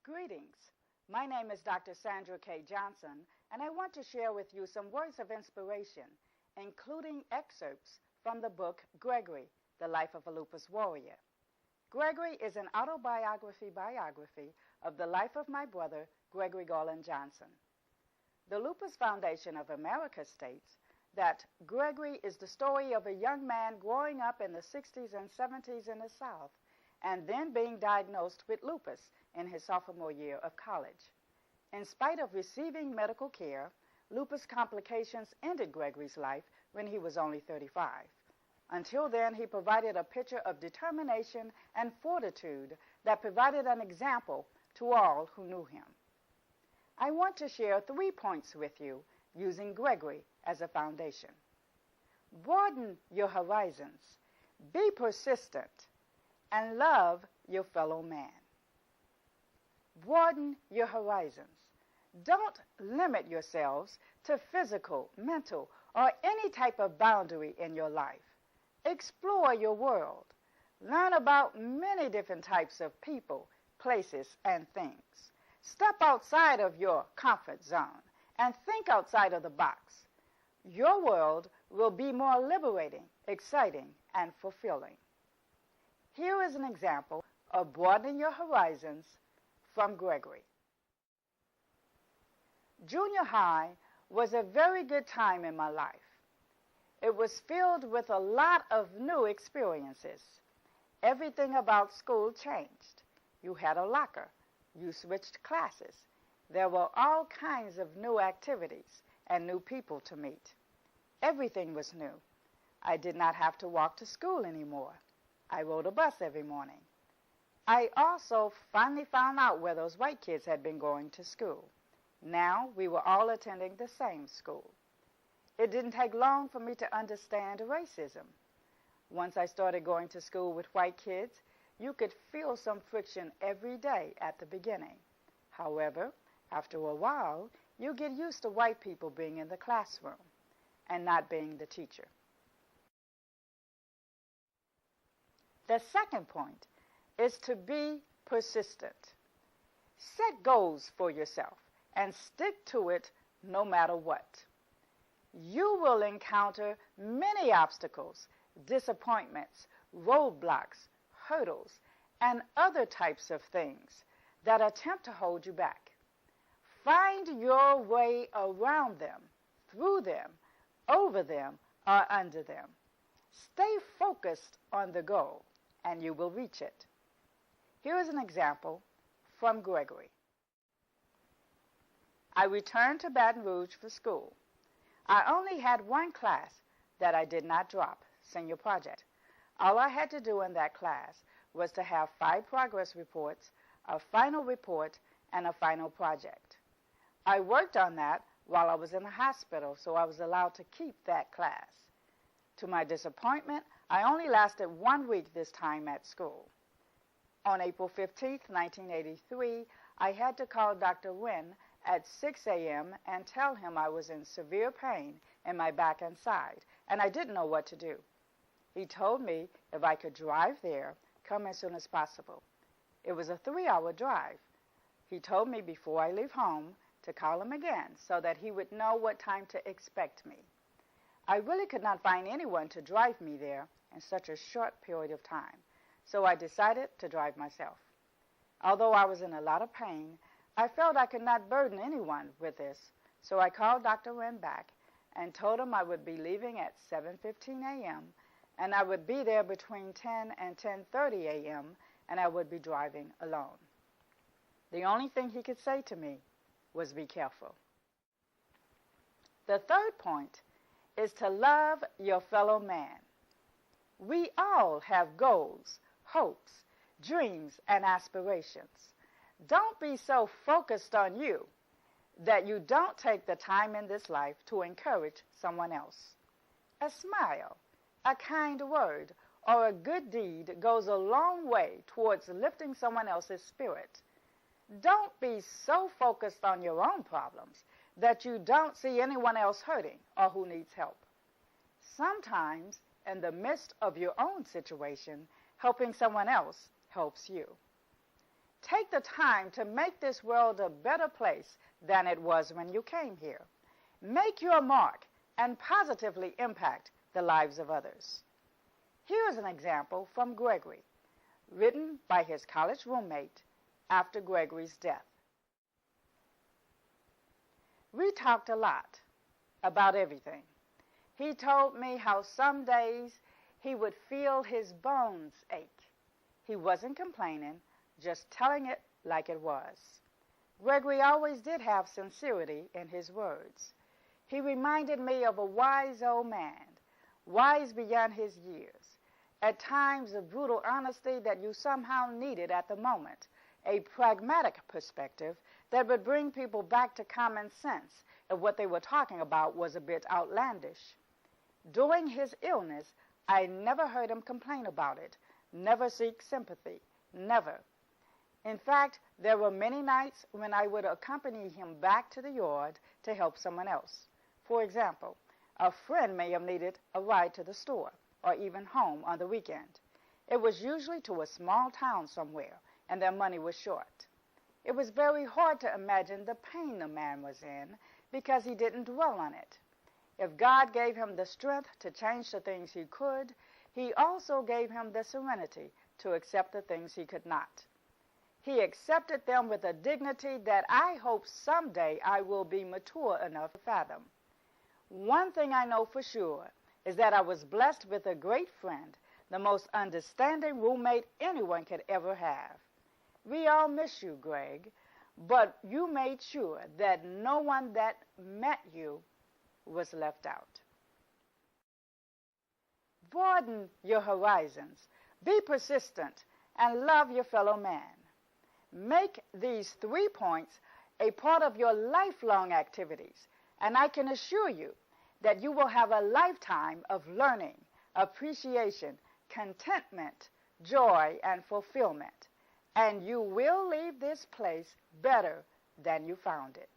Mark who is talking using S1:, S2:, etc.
S1: Greetings. My name is Dr. Sandra Johnson, and I want to share with you some words of inspiration, including excerpts from the book Gregory, The Life of a Lupus Warrior. Gregory is an biography of the life of my brother, Gregory Garland Johnson. The Lupus Foundation of America states that Gregory is the story of a young man growing up in the 60s and 70s in the South, and then being diagnosed with lupus in his sophomore year of college. In spite of receiving medical care, lupus complications ended Gregory's life when he was only 35. Until then, he provided a picture of determination and fortitude that provided an example to all who knew him. I want to share 3 points with you using Gregory as a foundation. Broaden your horizons, be persistent, and love your fellow man. Broaden your horizons. Don't limit yourselves to physical, mental, or any type of boundary in your life. Explore your world. Learn about many different types of people, places, and things. Step outside of your comfort zone and think outside of the box. Your world will be more liberating, exciting, and fulfilling. Here is an example of broadening your horizons from Gregory. Junior high was a very good time in my life. It was filled with a lot of new experiences. Everything about school changed. You had a locker. You switched classes. There were all kinds of new activities and new people to meet. Everything was new. I did not have to walk to school anymore. I rode a bus every morning. I also finally found out where those white kids had been going to school. Now we were all attending the same school. It didn't take long for me to understand racism. Once I started going to school with white kids, you could feel some friction every day at the beginning. However, after a while, you get used to white people being in the classroom and not being the teacher. The second point is to be persistent. Set goals for yourself and stick to it no matter what. You will encounter many obstacles, disappointments, roadblocks, hurdles, and other types of things that attempt to hold you back. Find your way around them, through them, over them, or under them. Stay focused on the goal, and you will reach it. Here is an example from Gregory. I returned to Baton Rouge for school. I only had one class that I did not drop, senior project. All I had to do in that class was to have 5 progress reports, a final report, and a final project. I worked on that while I was in the hospital, so I was allowed to keep that class. To my disappointment, I only lasted 1 week this time at school. On April 15, 1983, I had to call Dr. Wynn at 6 a.m. and tell him I was in severe pain in my back and side, and I didn't know what to do. He told me if I could drive there, come as soon as possible. It was a 3-hour drive. He told me before I leave home to call him again so that he would know what time to expect me. I really could not find anyone to drive me there in such a short period of time, so I decided to drive myself. Although I was in a lot of pain, I felt I could not burden anyone with this, so I called Dr. Wynn back and told him I would be leaving at 7:15 a.m. and I would be there between 10 and 10:30 a.m. and I would be driving alone. The only thing he could say to me was be careful. The third point is to love your fellow man. We all have goals, hopes, dreams, and aspirations. Don't be so focused on you that you don't take the time in this life to encourage someone else. A smile, a kind word, or a good deed goes a long way towards lifting someone else's spirit. Don't be so focused on your own problems that you don't see anyone else hurting or who needs help. Sometimes, in the midst of your own situation, helping someone else helps you. Take the time to make this world a better place than it was when you came here. Make your mark and positively impact the lives of others. Here is an example from Gregory, written by his college roommate after Gregory's death. We talked a lot about everything. He told me how some days he would feel his bones ache. He wasn't complaining, just telling it like it was. Gregory always did have sincerity in his words. He reminded me of a wise old man, wise beyond his years, at times of brutal honesty that you somehow needed at the moment, a pragmatic perspective that would bring people back to common sense if what they were talking about was a bit outlandish. During his illness, I never heard him complain about it, never seek sympathy, never. In fact, there were many nights when I would accompany him back to the yard to help someone else. For example, a friend may have needed a ride to the store or even home on the weekend. It was usually to a small town somewhere, and their money was short. It was very hard to imagine the pain the man was in because he didn't dwell on it. If God gave him the strength to change the things he could, he also gave him the serenity to accept the things he could not. He accepted them with a dignity that I hope someday I will be mature enough to fathom. One thing I know for sure is that I was blessed with a great friend, the most understanding roommate anyone could ever have. We all miss you, Greg, but you made sure that no one that met you was left out. Broaden your horizons, be persistent, and love your fellow man. Make these 3 points a part of your lifelong activities, and I can assure you that you will have a lifetime of learning, appreciation, contentment, joy, and fulfillment, and you will leave this place better than you found it.